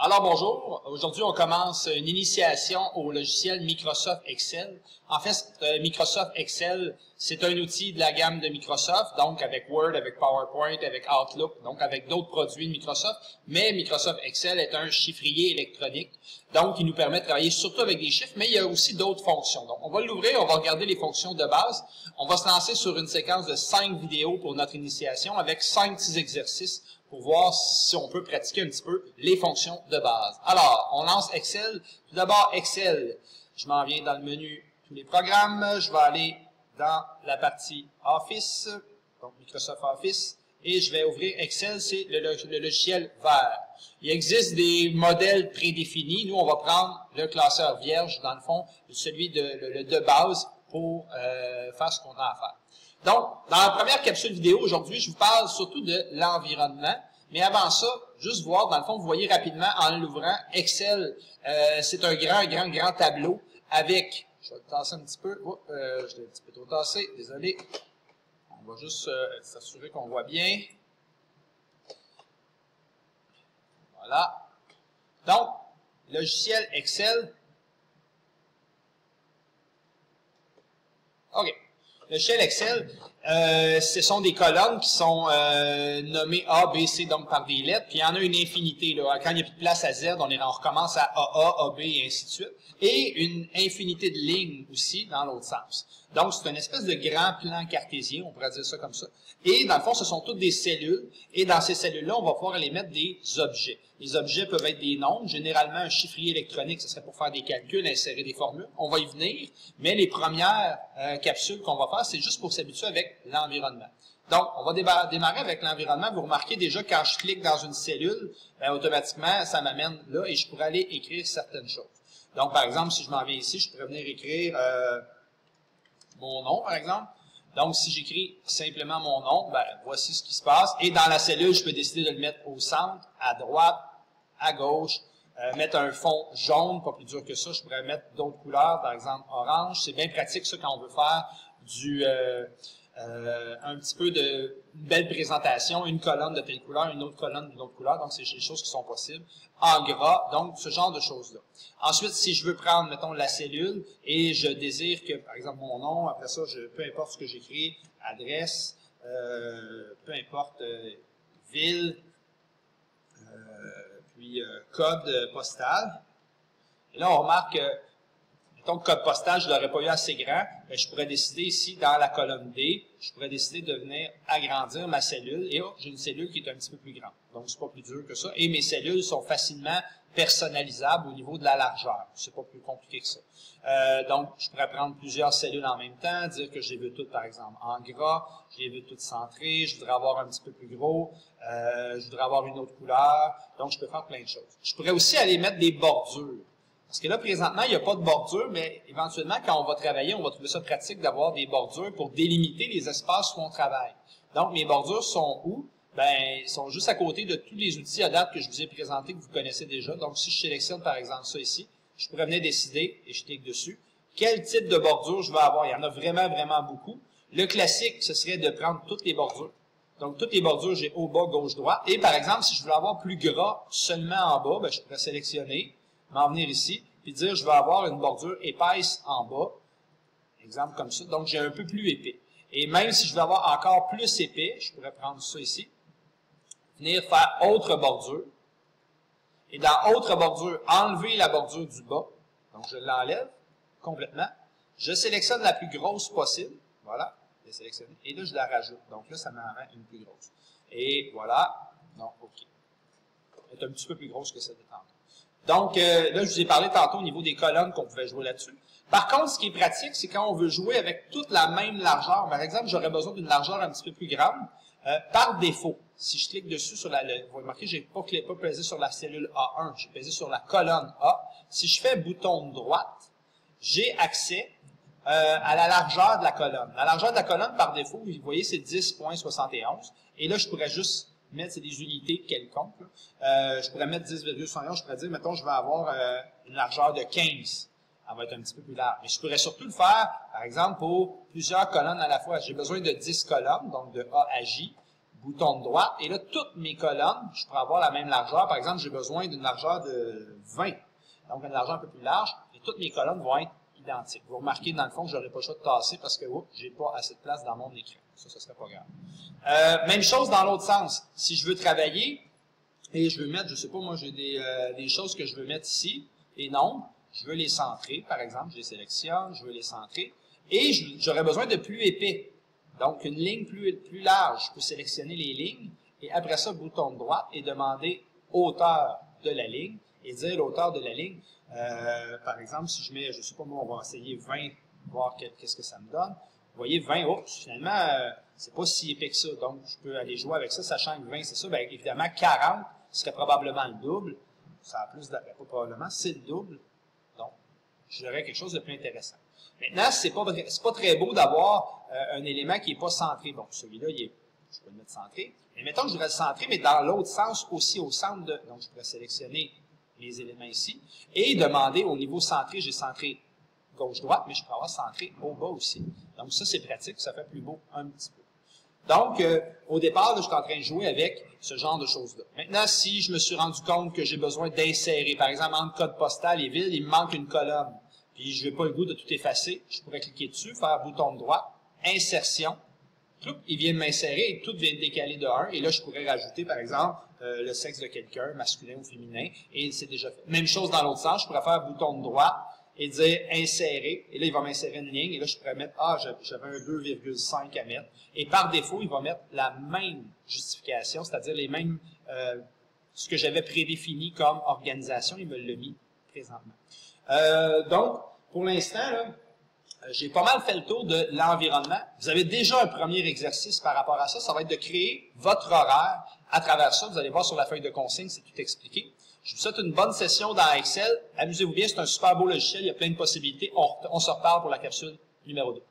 Alors bonjour, aujourd'hui on commence une initiation au logiciel Microsoft Excel. En fait, Microsoft Excel, c'est un outil de la gamme de Microsoft, donc avec Word, avec PowerPoint, avec Outlook, donc avec d'autres produits de Microsoft, mais Microsoft Excel est un chiffrier électronique, donc il nous permet de travailler surtout avec des chiffres, mais il y a aussi d'autres fonctions. Donc on va l'ouvrir, on va regarder les fonctions de base, on va se lancer sur une séquence de 5 vidéos pour notre initiation avec 5 petits exercices pour voir si on peut pratiquer un petit peu les fonctions de base. Alors, on lance Excel. Tout d'abord, Excel. Je m'en viens dans le menu tous les programmes. Je vais aller dans la partie Office, donc Microsoft Office, et je vais ouvrir Excel, c'est le logiciel vert. Il existe des modèles prédéfinis. Nous, on va prendre le classeur vierge, dans le fond, celui de base pour faire ce qu'on a à faire. Donc, dans la première capsule vidéo aujourd'hui, je vous parle surtout de l'environnement. Mais avant ça, juste voir, dans le fond, vous voyez rapidement en l'ouvrant, Excel, c'est un grand tableau avec, je vais le tasser un petit peu, je l'ai un petit peu trop tassé, désolé. On va juste s'assurer qu'on voit bien. Voilà. Donc, logiciel Excel. OK. Le logiciel Excel, ce sont des colonnes qui sont nommées A, B, C, donc par des lettres, puis il y en a une infinité. Là. Quand il n'y a plus de place à Z, on recommence à AA, AB, et ainsi de suite. Et une infinité de lignes aussi dans l'autre sens. Donc, c'est une espèce de grand plan cartésien, on pourrait dire ça comme ça. Et dans le fond, ce sont toutes des cellules. Et dans ces cellules-là, on va pouvoir aller mettre des objets. Les objets peuvent être des nombres. Généralement, un chiffrier électronique, ce serait pour faire des calculs, insérer des formules. On va y venir. Mais les premières capsules qu'on va faire, c'est juste pour s'habituer avec l'environnement. Donc, on va démarrer avec l'environnement. Vous remarquez déjà, quand je clique dans une cellule, automatiquement, ça m'amène là et je pourrais aller écrire certaines choses. Donc, par exemple, si je m'en viens ici, je pourrais venir écrire mon nom, par exemple. Donc, si j'écris simplement mon nom, voici ce qui se passe. Et dans la cellule, je peux décider de le mettre au centre, à droite, à gauche, mettre un fond jaune, pas plus dur que ça. Je pourrais mettre d'autres couleurs, par exemple orange. C'est bien pratique, ça, quand on veut faire un petit peu une belle présentation, une colonne de telle couleur, une autre colonne d'une autre couleur. Donc, c'est des choses qui sont possibles. En gras, donc, ce genre de choses-là. Ensuite, si je veux prendre, mettons, la cellule et je désire que, par exemple, mon nom, après ça, peu importe ce que j'écris, adresse, peu importe, ville, puis code postal. Et là, on remarque que, mettons, le code postal, je ne l'aurais pas eu assez grand, mais je pourrais décider ici, dans la colonne D, je pourrais décider de venir agrandir ma cellule, et j'ai une cellule qui est un petit peu plus grande. Donc, c'est pas plus dur que ça. Et mes cellules sont facilement personnalisables au niveau de la largeur. C'est pas plus compliqué que ça. Donc, je pourrais prendre plusieurs cellules en même temps, dire que je les veux toutes, par exemple, en gras, je les veux toutes centrées, je voudrais avoir un petit peu plus gros, je voudrais avoir une autre couleur. Donc, je peux faire plein de choses. Je pourrais aussi aller mettre des bordures. Parce que là, présentement, il n'y a pas de bordure, mais éventuellement, quand on va travailler, on va trouver ça pratique d'avoir des bordures pour délimiter les espaces où on travaille. Donc, mes bordures sont où? Ils sont juste à côté de tous les outils à date que je vous ai présentés, que vous connaissez déjà. Donc, si je sélectionne, par exemple, ça ici, je pourrais venir décider, et je clique dessus, quel type de bordure je vais avoir. Il y en a vraiment beaucoup. Le classique, ce serait de prendre toutes les bordures. Donc, toutes les bordures, j'ai haut, bas, gauche, droite. Et par exemple, si je voulais avoir plus gras seulement en bas, je pourrais sélectionner, m'en venir ici, puis dire je vais avoir une bordure épaisse en bas. Exemple comme ça. Donc, j'ai un peu plus épais. Et même si je veux avoir encore plus épais, je pourrais prendre ça ici, venir faire autre bordure. Et dans autre bordure, enlever la bordure du bas. Donc, je l'enlève complètement. Je sélectionne la plus grosse possible. Voilà. Je l'ai sélectionnée. Et là, je la rajoute. Donc là, ça m'en rend une plus grosse. Et voilà. Non, OK. Elle est un petit peu plus grosse que celle de tantôt. Donc, là, je vous ai parlé tantôt au niveau des colonnes qu'on pouvait jouer là-dessus. Par contre, ce qui est pratique, c'est quand on veut jouer avec toute la même largeur. Par exemple, j'aurais besoin d'une largeur un petit peu plus grande. Par défaut, si je clique dessus sur vous remarquez, j'ai pas pesé sur la cellule A1, j'ai pesé sur la colonne A. Si je fais bouton de droite, j'ai accès à la largeur de la colonne. La largeur de la colonne, par défaut, vous voyez, c'est 10.71. Et là, je pourrais juste mettre, c'est des unités quelconques. Je pourrais mettre 10,71, je pourrais dire, mettons, je vais avoir une largeur de 15. Elle va être un petit peu plus large. Mais je pourrais surtout le faire, par exemple, pour plusieurs colonnes à la fois. J'ai besoin de 10 colonnes, donc de A à J, bouton de droite, et là, toutes mes colonnes, je pourrais avoir la même largeur. Par exemple, j'ai besoin d'une largeur de 20, donc une largeur un peu plus large, et toutes mes colonnes vont être identiques. Vous remarquez, dans le fond, que je n'aurai pas le choix de tasser parce que, oups, j'ai pas assez de place dans mon écran. Ça serait pas grave. Même chose dans l'autre sens. Si je veux travailler, et je veux mettre, je sais pas, moi, j'ai des choses que je veux mettre ici, des nombres, je veux les centrer, par exemple, je les sélectionne, je veux les centrer, et j'aurais besoin de plus épais. Donc, une ligne plus large, je peux sélectionner les lignes, et après ça, bouton de droite, et demander hauteur de la ligne, et dire l'hauteur de la ligne. Par exemple, si je mets, je sais pas, moi, on va essayer 20, voir qu'est-ce que ça me donne. Vous voyez, 20, finalement, c'est pas si épais que ça, donc je peux aller jouer avec ça, sachant que 20, c'est ça, bien évidemment, 40 serait probablement le double. Ça a plus de, pas probablement, c'est le double. Donc, j'aurais quelque chose de plus intéressant. Maintenant, c'est pas très beau d'avoir un élément qui n'est pas centré. Bon, celui-là, je peux le mettre centré. Mais mettons que je voudrais le centrer, mais dans l'autre sens aussi, au centre de... Donc, je pourrais sélectionner les éléments ici et demander au niveau centré, j'ai centré gauche-droite, mais je peux avoir centré au bas aussi. Donc, ça, c'est pratique, ça fait plus beau un petit peu. Donc, au départ, là, je suis en train de jouer avec ce genre de choses-là. Maintenant, si je me suis rendu compte que j'ai besoin d'insérer, par exemple, entre code postal et ville, il me manque une colonne, puis je n'ai pas le goût de tout effacer, je pourrais cliquer dessus, faire bouton de droite, insertion, il vient de m'insérer et tout vient de décaler de 1, et là, je pourrais rajouter, par exemple, le sexe de quelqu'un, masculin ou féminin, et c'est déjà fait. Même chose dans l'autre sens, je pourrais faire bouton de droite, et dire insérer, et là, il va m'insérer une ligne, et là, je pourrais mettre, j'avais un 2,5 à mettre, et par défaut, il va mettre la même justification, c'est-à-dire les mêmes, ce que j'avais prédéfini comme organisation, il me l'a mis présentement. Donc, pour l'instant, j'ai pas mal fait le tour de l'environnement. Vous avez déjà un premier exercice par rapport à ça, ça va être de créer votre horaire à travers ça. Vous allez voir sur la feuille de consigne, c'est tout expliqué. Je vous souhaite une bonne session dans Excel. Amusez-vous bien, c'est un super beau logiciel, il y a plein de possibilités. On se reparle pour la capsule numéro 2.